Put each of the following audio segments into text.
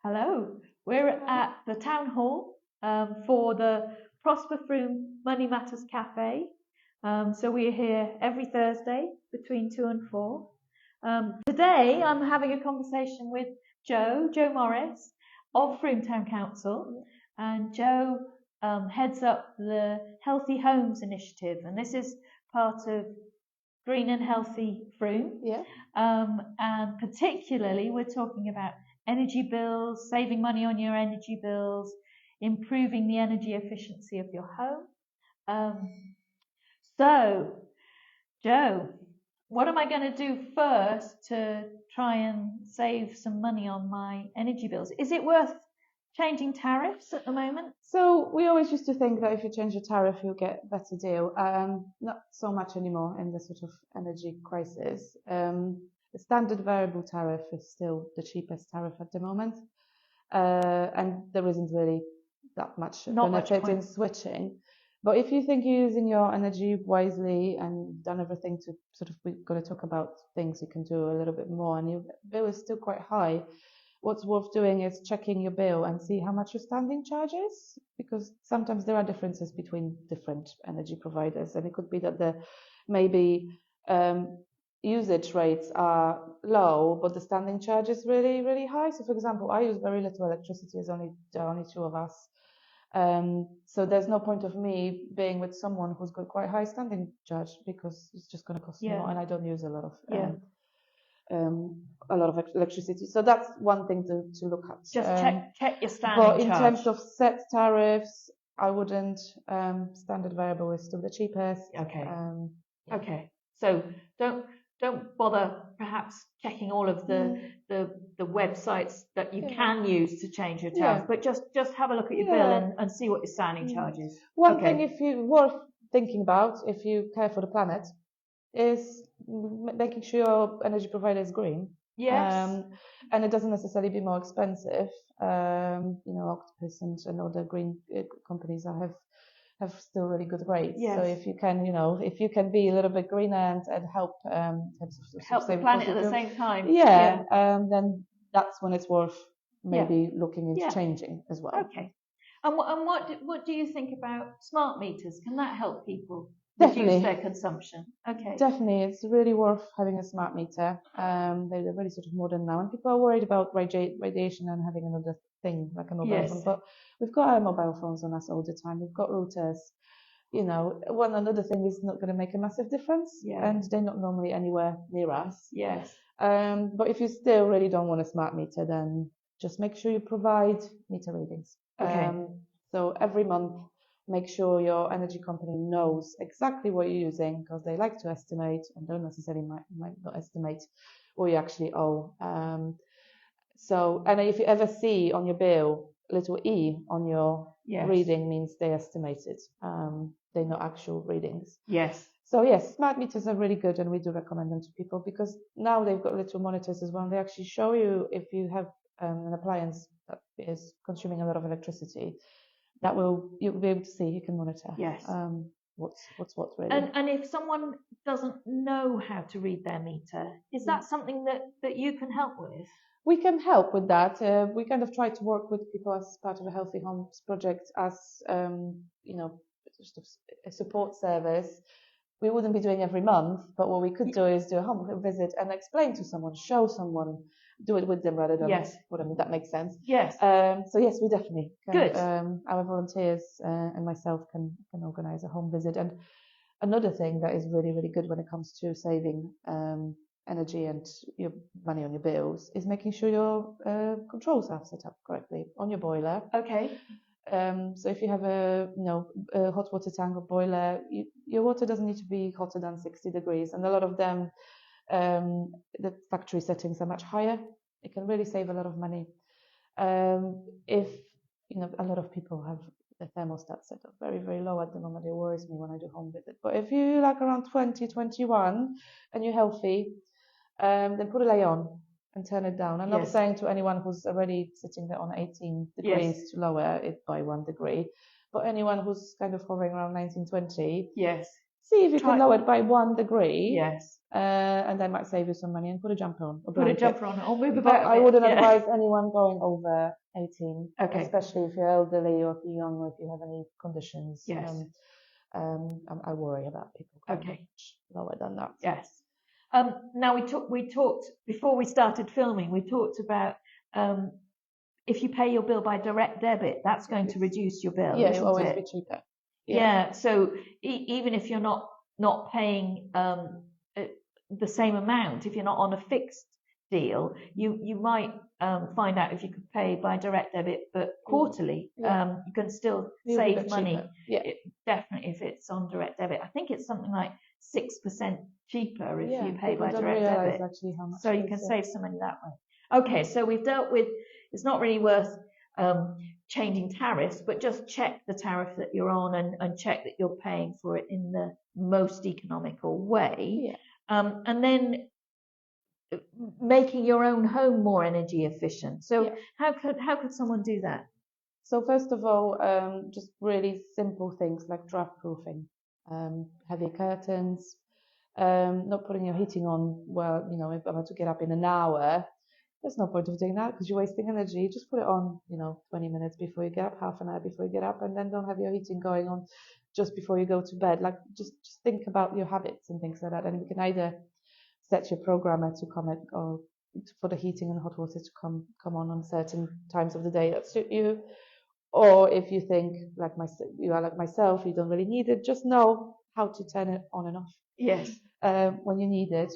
Hello, we're at the town hall for the Prosper Frome Money Matters Café. So we're here every Thursday between 2 and 4. Today I'm having a conversation with Joe Morris of Frome Town Council, and Joe heads up the Healthy Homes Initiative, and this is part of Green and Healthy Frome. Yeah. And particularly we're talking about energy bills, saving money on your energy bills, improving the energy efficiency of your home. So, Joe, what am I going to do first to try and save some money on my energy bills? Is it worth changing tariffs at the moment? So we always used to think that if you change your tariff, you'll get a better deal. Not so much anymore in the sort of energy crisis. The standard variable tariff is still the cheapest tariff at the moment. And there isn't really that much benefit in switching. But if you think you're using your energy wisely and done everything to we're going to talk about things you can do a little bit more, and your bill is still quite high, what's worth doing is checking your bill and see how much your standing charge is, because sometimes there are differences between different energy providers, and it could be that the maybe usage rates are low, but the standing charge is really, really high. So, for example, I use very little electricity. There's only two of us. So there's no point of me being with someone who's got quite high standing charge, because it's just going to cost more, and I don't use a lot of electricity. So that's one thing to look at. Just check your standing charge. But in terms of set tariffs, I wouldn't. Standard variable is still the cheapest. Okay. Okay. So don't bother perhaps checking all of the websites that you can use to change your tariff, but just have a look at your bill and see what your standing charge is. One thing worth thinking about, if you care for the planet, is making sure your energy provider is green. Yes. And it doesn't necessarily be more expensive. Octopus and other green companies have still really good rates. Yes. So if you can be a little bit greener and help the planet at the same time. Then that's when it's worth maybe looking into changing as well. Okay. And what do you think about smart meters? Can that help people Definitely reduce their consumption? Okay. Definitely, it's really worth having a smart meter. They're really sort of modern now, and people are worried about radiation and having another thing like a mobile phone. But we've got our mobile phones on us all the time. We've got routers. One another thing is not going to make a massive difference, and they're not normally anywhere near us. Yes. But if you still really don't want a smart meter, then just make sure you provide meter readings. Okay. So every month, make sure your energy company knows exactly what you're using, because they like to estimate and don't necessarily might not estimate what you actually owe. And if you ever see on your bill little e on your reading, means they estimated. They're not actual readings. Yes. So yes, smart meters are really good, and we do recommend them to people, because now they've got little monitors as well, and they actually show you if you have an appliance that is consuming a lot of electricity. You'll be able to see, you can monitor. Yes. What's what really. And if someone doesn't know how to read their meter, is that something that you can help with? We can help with that. We kind of try to work with people as part of a Healthy Homes project as just a support service. We wouldn't be doing every month, but what we could do is do a home visit and explain to someone, show someone, do it with them rather than that makes sense. Yes. So yes, we definitely can. Good. Our volunteers and myself can organise a home visit. And another thing that is really, really good when it comes to saving energy and your money on your bills is making sure your controls are set up correctly on your boiler. Okay. So if you have a hot water tank or boiler, your water doesn't need to be hotter than 60 degrees, and a lot of them, the factory settings are much higher. It can really save a lot of money. If a lot of people have the thermostat set up very, very low at the moment, it worries me when I do home visit. But if you like around 20, 21 and you're healthy, then put a lay on and turn it down. I'm not saying to anyone who's already sitting there on 18 degrees to lower it by 1 degree, but anyone who's kind of hovering around 19, 20, see if you can lower it by 1 degree. Yes. And that might save you some money, and put a jumper on. Put a jumper on or move But about a I bit. wouldn't advise anyone going over 18, Okay. especially if you're elderly or if you're young or if you have any conditions. Yes. I worry about people going much lower than that. Yes. Now we talked before we started filming. We talked about if you pay your bill by direct debit, that's going to reduce your bill. Yeah, isn't it'll always it? be cheaper. Yeah. So even if you're not paying the same amount, if you're not on a fixed deal, you might find out if you could pay by direct debit, but quarterly, you can still save money. Yeah. Definitely if it's on direct debit. I think it's something like 6% cheaper if you pay by don't direct debit. Actually how much So you can save some money that way. Okay, so we've dealt with, it's not really worth changing tariffs, but just check the tariff that you're on and check that you're paying for it in the most economical way. Yeah. And then making your own home more energy efficient. So how could someone do that? So first of all, just really simple things like draft proofing, heavy curtains, not putting your heating on. Well, if I'm about to get up in an hour, there's no point of doing that because you're wasting energy. Just put it on, 20 minutes before you get up, half an hour before you get up, and then don't have your heating going on just before you go to bed. Like just think about your habits and things like that, and we can either set your programmer to come at, or for the heating and hot water to come on certain times of the day that suit you. Or if you think you are like myself, you don't really need it, just know how to turn it on and off. Yes. When you need it.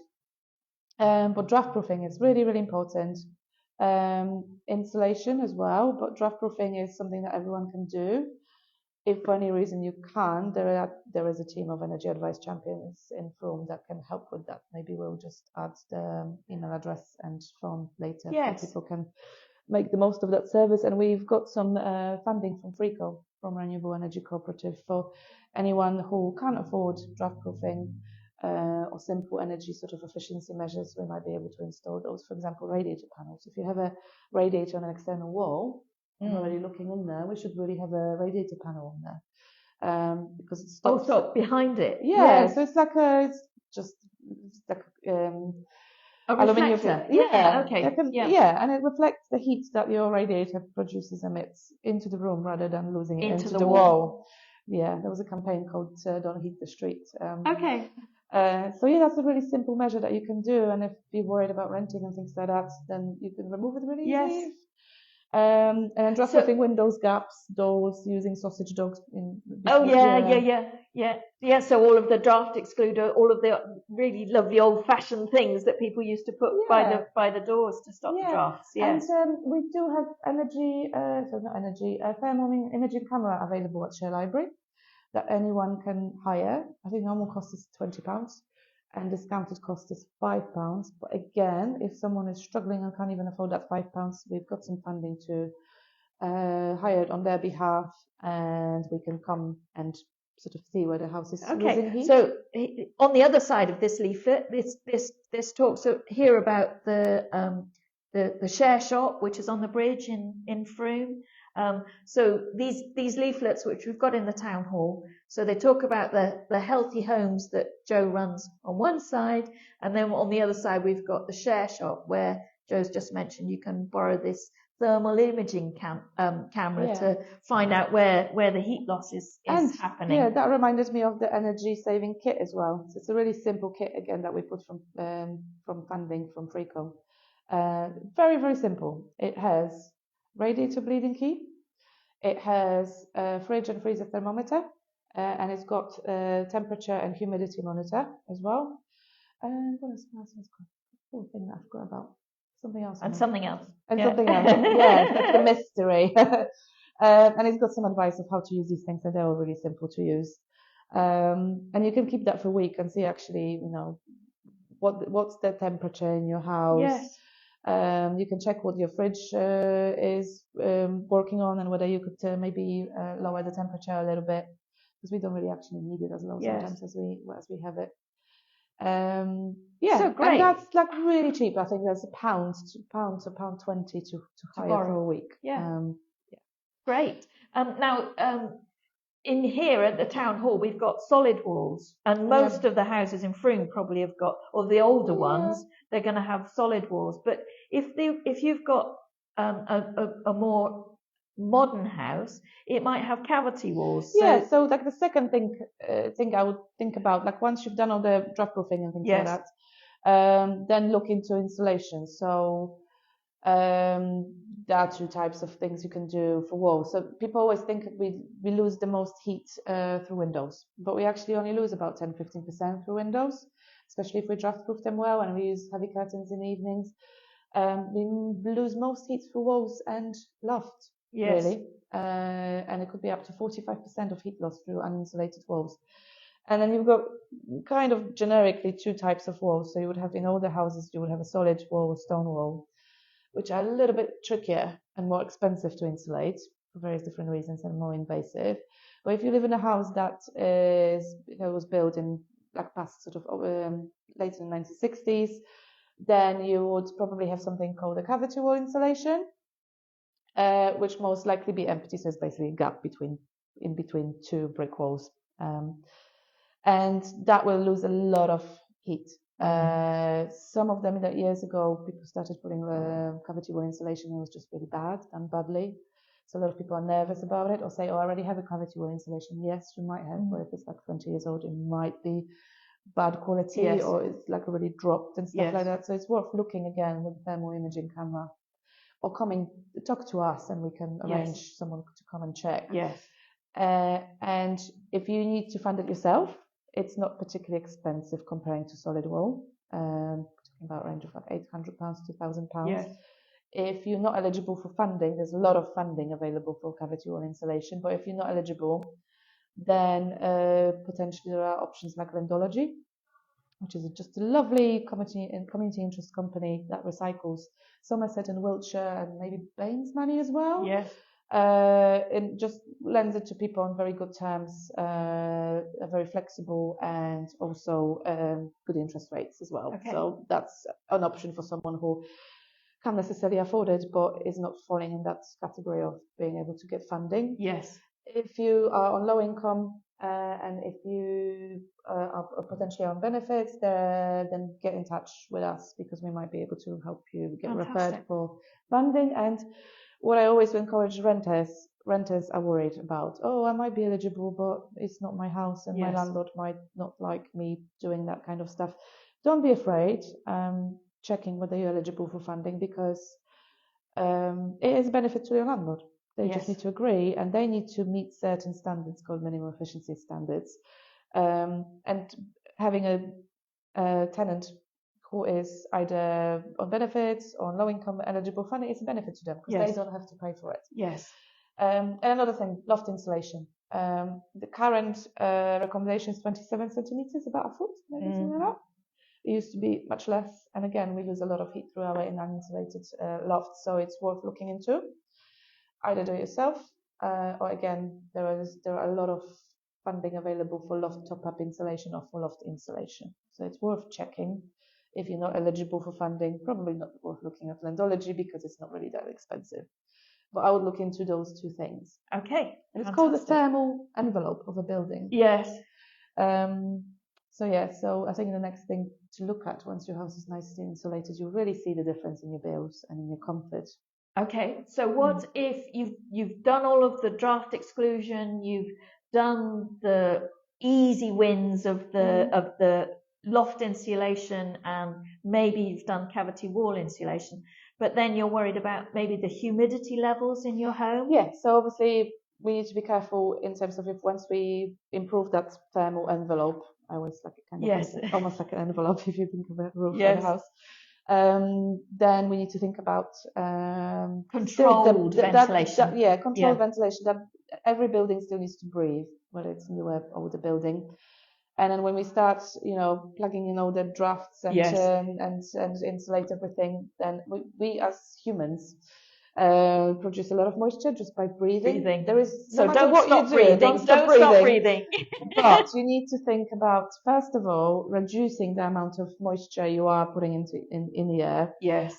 But draft proofing is really, really important. Insulation as well, but draft proofing is something that everyone can do. If for any reason you can't, there is a team of energy advice champions in Frome that can help with that. Maybe we'll just add the email address and phone later so people can make the most of that service. And we've got some funding from FRECO, from Renewable Energy Cooperative, for anyone who can't afford draft proofing or simple energy sort of efficiency measures. We might be able to install those. For example, radiator panels. If you have a radiator on an external wall, I'm already looking in there, we should really have a radiator panel on there because it stops. So behind it. Yeah, so it's like a aluminium. reflector. Yeah, okay. And it reflects the heat that your radiator emits into the room rather than losing it into the wall. Yeah, there was a campaign called Don't Heat the Street. Okay. So that's a really simple measure that you can do, and if you're worried about renting and things like that, then you can remove it really easily. And then draft proofing windows, gaps, doors, using sausage dogs. So all of the draft excluder, all of the really lovely old-fashioned things that people used to put by the doors to stop the drafts. Yes. And we do have thermal imaging camera available at Share Library that anyone can hire. I think normal cost is £20 and discounted cost is £5. But again, if someone is struggling and can't even afford that £5, we've got some funding to hire it on their behalf, and we can come and sort of see where the house is losing heat. So on the other side of this leaflet, this talks here about the share shop, which is on the bridge in Frome. So these leaflets, which we've got in the town hall, so they talk about the healthy homes that Joe runs on one side, and then on the other side we've got the share shop where Joe's just mentioned you can borrow this thermal imaging camera to find out where the heat loss is happening. Yeah, that reminded me of the energy saving kit as well. So it's a really simple kit again that we put from funding from FRECO. Very, very simple. It has radiator bleeding key. It has a fridge and freezer thermometer, and it's got a temperature and humidity monitor as well. And what else? Cool thing that I forgot about. Something else. Something else. Something else. Yeah, that's the mystery. And it's got some advice of how to use these things, and they're all really simple to use. And you can keep that for a week and see actually, what's the temperature in your house. Yes. You can check what your fridge is working on, and whether you could maybe lower the temperature a little bit, because we don't really actually need it as low sometimes as we have it. So great. And that's like really cheap. I think there's £1 to hire for a week. Great. Now, in here at the town hall, we've got solid walls, and most of the houses in Frome probably have got, or the older ones, they're going to have solid walls. But if you've got a more modern house, it might have cavity walls. So like the second thing I would think about, like once you've done all the draft proofing and things like that, then look into insulation. So there are two types of things you can do for walls. So people always think we lose the most heat through windows, but we actually only lose about 10-15% through windows, especially if we draft proof them well and we use heavy curtains in the evenings. We lose most heat through walls and loft, really, and it could be up to 45% of heat loss through uninsulated walls. And then you've got kind of generically two types of walls. So you would have in older houses, you would have a solid wall, a stone wall, which are a little bit trickier and more expensive to insulate for various different reasons and more invasive. But if you live in a house that was built in like past sort of late in the 1960s, then you would probably have something called a cavity wall insulation, which most likely be empty. So it's basically a gap in between two brick walls. And that will lose a lot of heat. Some of them that years ago, people started putting cavity wall insulation. It was just really bad, done badly. So a lot of people are nervous about it or say, oh, I already have a cavity wall insulation. Yes, you might have, but if it's like 20 years old, it might be bad quality or it's like already dropped and stuff like that. So it's worth looking again with a thermal imaging camera or talk to us and we can arrange someone to come and check. And if you need to fund it yourself, it's not particularly expensive comparing to solid wall. Talking about a range of like £800 to £1,000. If you're not eligible for funding, there's a lot of funding available for cavity wall insulation. But if you're not eligible, then potentially there are options like Rendology, which is just a lovely community interest company that recycles Somerset and Wiltshire and maybe Baines money as well. It just lends it to people on very good terms, very flexible and also good interest rates as well. So that's an option for someone who can't necessarily afford it, but is not falling in that category of being able to get funding. If you are on low income and if you are potentially on benefits, then get in touch with us because we might be able to help you get referred for funding. And what I always encourage renters are worried about, oh, I might be eligible, but it's not my house and my landlord might not like me doing that kind of stuff. Don't be afraid checking whether you're eligible for funding because it is a benefit to your landlord. They just need to agree and they need to meet certain standards called minimum efficiency standards. And having a tenant who is either on benefits or on low income eligible funding is a benefit to them because they don't have to pay for it. And another thing, loft insulation. The current recommendation is 27 centimeters, about a foot, maybe something like that. It used to be much less. And again, we lose a lot of heat through our uninsulated lofts, so it's worth looking into. Either do it yourself, or again, there are a lot of funding available for loft top-up insulation or for loft insulation. So it's worth checking. If you're not eligible for funding, probably not worth looking at Rendology because it's not really that expensive. But I would look into those two things. And it's called the thermal envelope of a building. So I think the next thing to look at once your house is nicely insulated, you'll really see the difference in your bills and in your comfort. So what if you've done all of the draft exclusion, you've done the easy wins of the loft insulation and maybe you've done cavity wall insulation, but then you're worried about maybe the humidity levels in your home? So obviously we need to be careful in terms of if once we improve that thermal envelope, I always like it kind of almost like an envelope if you think of a roof of a house. Then we need to think about controlled ventilation. Controlled ventilation. That every building still needs to breathe, whether it's newer or older building. And then when we start, plugging in all the drafts and insulate everything, then we as humans produce a lot of moisture just by breathing. There is don't stop breathing. Don't stop breathing. But you need to think about, first of all, reducing the amount of moisture you are putting in the air.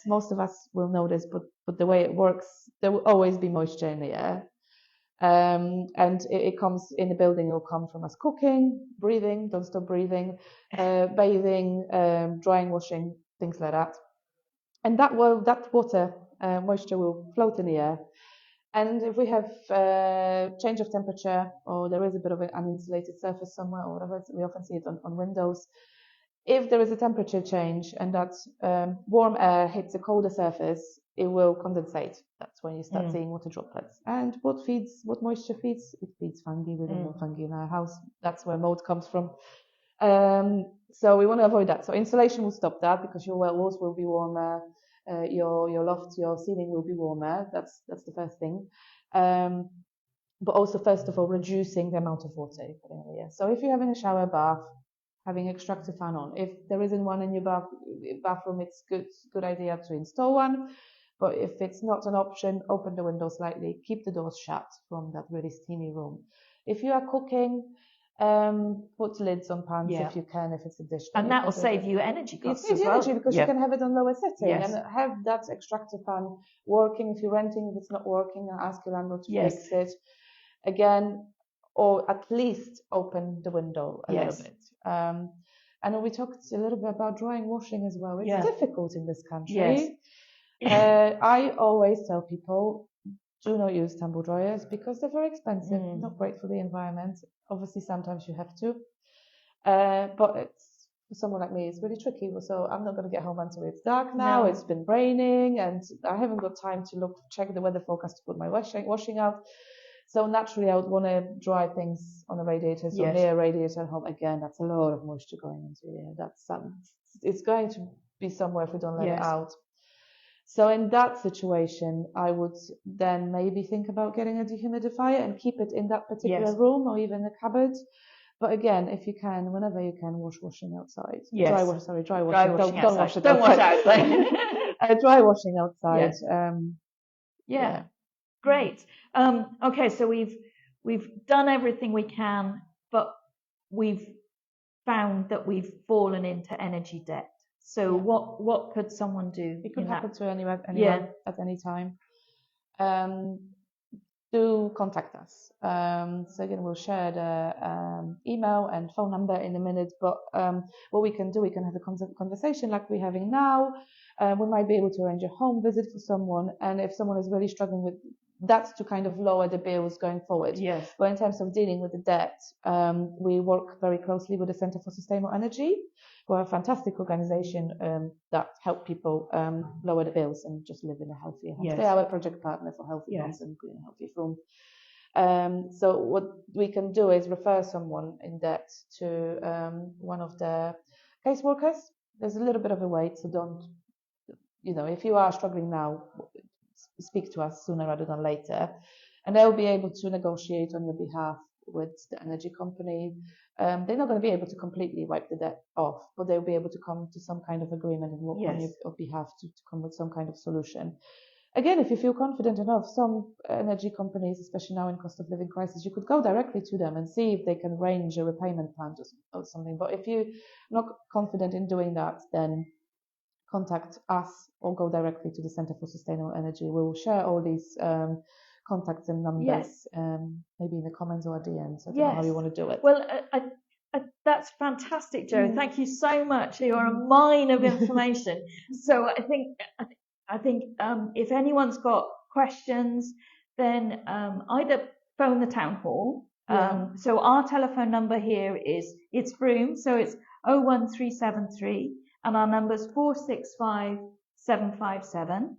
Most of us will know this, but the way it works, there will always be moisture in the air. And it comes in the building. It will come from us cooking, breathing, don't stop breathing, bathing, drying, washing, things like that. And that water moisture will float in the air. And if we have change of temperature, or there is a bit of an uninsulated surface somewhere, or whatever, we often see it on windows. If there is a temperature change and that warm air hits a colder surface, it will condensate. That's when you start seeing water droplets. And what moisture feeds? It feeds fungi. We don't know fungi in our house. That's where mold comes from. So we want to avoid that. So insulation will stop that, because your walls will be warmer, your loft, your ceiling will be warmer. That's the first thing. But also, first of all, reducing the amount of water you put in the air. So if you're having a shower bath, having extractor fan on. If there isn't one in your bathroom, it's good idea to install one. But if it's not an option, open the window slightly, keep the doors shut from that really steamy room. If you are cooking, put lids on pans if you can, if it's a dish. And that will save you energy costs as well. It saves you energy, because you can have it on lower setting and have that extractor fan working. If you're renting, if it's not working, ask your landlord to fix it. Again, or at least open the window a little bit. And we talked a little bit about drying, washing as well. It's difficult in this country. I always tell people, do not use tumble dryers, because they're very expensive, not great for the environment. Obviously, sometimes you have to. But it's, for someone like me, it's really tricky. So I'm not going to get home until it's dark now. It's been raining, and I haven't got time to check the weather forecast to put my washing out. So naturally, I would want to dry things on the radiators or near a radiator at home. Again, that's a lot of moisture going into the air. That's it's going to be somewhere if we don't let it out. So in that situation, I would then maybe think about getting a dehumidifier and keep it in that particular room, or even a cupboard. But again, if you can, whenever you can, washing outside. Dry washing. Don't wash it outside. Don't wash outside. Dry washing outside. Great. Okay, so we've done everything we can, but we've found that we've fallen into energy debt. So what could someone do? It could happen to anyone at any time. Do contact us. So again, we'll share the email and phone number in a minute. But what we can do, we can have a conversation like we're having now. We might be able to arrange a home visit for someone, and if someone is really struggling with that's to kind of lower the bills going forward. But in terms of dealing with the debt, we work very closely with the Centre for Sustainable Energy, who are a fantastic organisation that help people lower the bills and just live in a healthier home. They are a project partner for Healthy Homes and Green Healthy Frome. So what we can do is refer someone in debt to one of the caseworkers. There's a little bit of a wait, so don't, if you are struggling now, speak to us sooner rather than later, and they'll be able to negotiate on your behalf with the energy company. They're not going to be able to completely wipe the debt off, but they'll be able to come to some kind of agreement and work on your behalf to come with some kind of solution. Again, if you feel confident enough, some energy companies, especially now in cost of living crisis, you could go directly to them and see if they can arrange a repayment plan or something. But if you're not confident in doing that, then contact us or go directly to the Centre for Sustainable Energy. We will share all these contacts and numbers, maybe in the comments or at the end. So I don't know how you want to do it. Well, that's fantastic, Jo. Thank you so much. You're a mine of information. So I think if anyone's got questions, then either phone the town hall. So our telephone number here it's Frome, so it's 01373. And our number's 465757.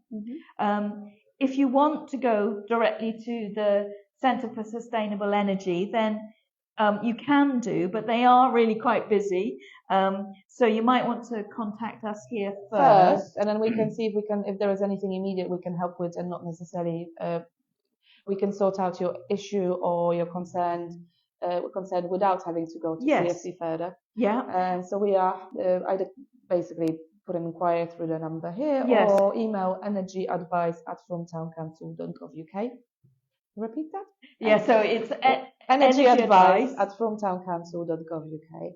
If you want to go directly to the Centre for Sustainable Energy, then you can do, but they are really quite busy. So you might want to contact us here first, and then we can see if there is anything immediate we can help with, and not necessarily we can sort out your issue or your concern without having to go to CFC further. So we are either basically put an inquiry through the number here, or email energyadvice@frometown.council.gov.uk. Repeat that? So it's energyadvice@frometown.council.gov.uk.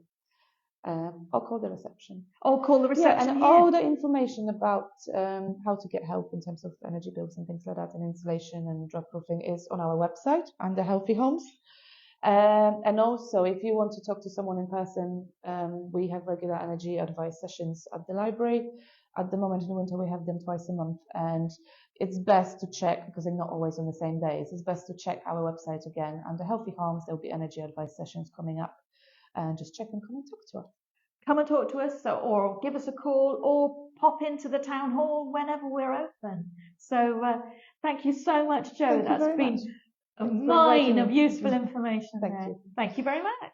or call the reception. Or call the reception. Yeah, and all the information about how to get help in terms of energy bills and things like that, and insulation and drop proofing is on our website under Healthy Homes. And also, if you want to talk to someone in person, we have regular energy advice sessions at the library. At the moment in the winter, we have them twice a month, and it's best to check, because they're not always on the same days, it's best to check our website again. Under Healthy Homes, there'll be energy advice sessions coming up, and just check and come and talk to us. Come and talk to us, or give us a call, or pop into the town hall whenever we're open. So thank you so much, Jo. That's been a mine of useful information. Thank you. Thank you very much.